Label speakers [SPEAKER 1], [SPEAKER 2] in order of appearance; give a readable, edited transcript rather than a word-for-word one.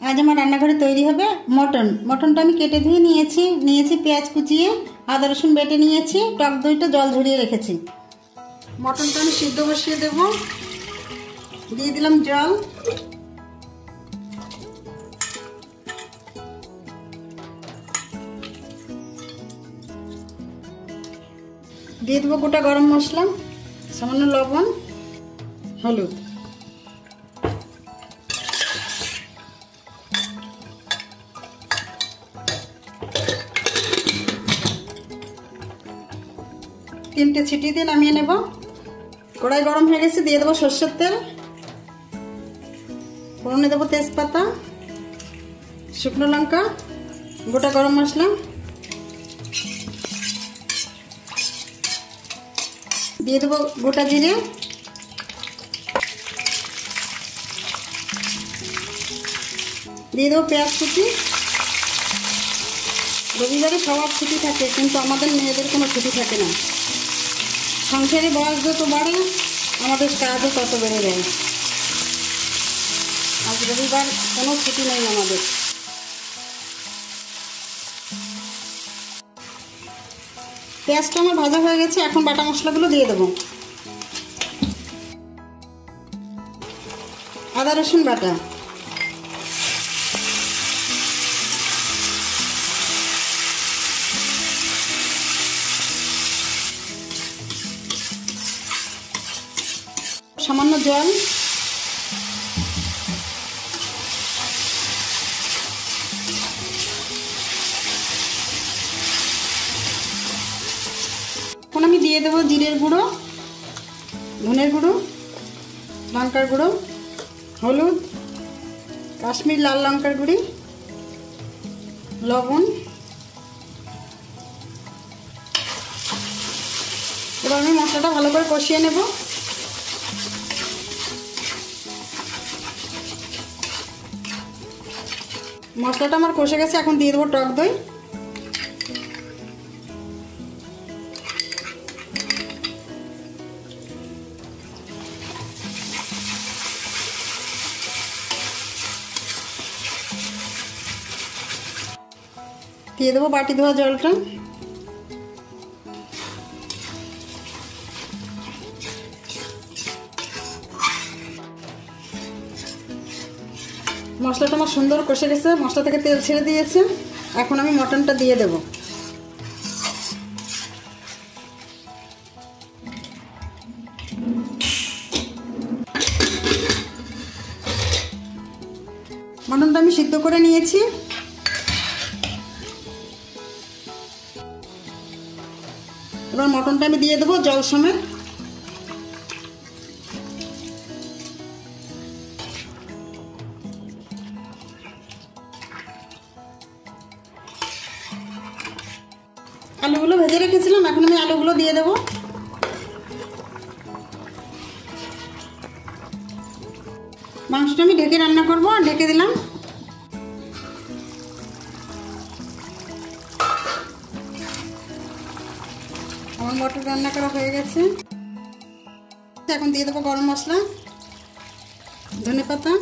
[SPEAKER 1] আজ আমার রান্নাঘরে তৈরি হবে মটনটা আমি কেটে ধুয়ে নিয়েছি পেঁয়াজ কুচিয়ে, আদা রসুন বেটে নিয়েছি, টক দইটা জল ঝরিয়ে রেখেছি। মটনটা আমি সিদ্ধ বসিয়ে দেব। দিয়ে দিলাম জল, দিয়ে দেবো গোটা গরম মশলা, সামান্য লবণ, হলুদ। তিনটে ছিটি দিয়ে নামিয়ে নেব। কড়াই গরম হয়ে গেছে, দিয়ে দেবো সরষের তেল, ফোড়নে দেবো তেজপাতা, শুকনো লঙ্কা, গোটা গরম মশলা, দিয়ে দেবো গোটা জিরে, দিয়ে দেবো পেঁয়াজ কুচি। রবিবারে সবার ছুটি থাকে, কিন্তু আমাদের মেয়েদের কোনো ছুটি থাকে না। সংসারে বয়স যত বাড়ে আমাদের কাজও তত বেড়ে যায়। আজ রবিবার, কোনো ছুটি নেই আমাদের। পেঁয়াজটা আমার ভাজা হয়ে গেছে, এখন বাটা মশলাগুলো দিয়ে দেবো। আদা রসুন বাটা, সামান্য জল, এখন আমি দিয়ে দেবো জিরের গুঁড়ো, ধনের গুঁড়ো, লঙ্কার গুঁড়ো, হলুদ, কাশ্মীর লাল লঙ্কার গুঁড়ি, লবণ। এবার আমি মশলাটা ভালো করে কষিয়ে নেব। মশলাটা আমার কষে গেছে, এখন দিয়ে দেবো টক দই। দিয়ে দেবো বাটি ধোয়া জলটা। মশলাটা আমার সুন্দর কষে গেছে, মশলা থেকে তেল ছেড়ে দিয়েছে। এখন আমি মটনটা দিয়ে দেব। মটনটা আমি সিদ্ধ করে নিয়েছি। এবার মটনটা আমি দিয়ে দেবো জল সমেত। আলুগুলো ভেজে রেখেছিলাম, এখন আমি আলুগুলো দিয়ে দেবো। মাংসটা আমি ঢেকে রান্না করব, ঢেকে দিলাম। আমার মটন রান্না করা হয়ে গেছে। এখন দিয়ে দেবো গরম মশলা, ধনেপাতা,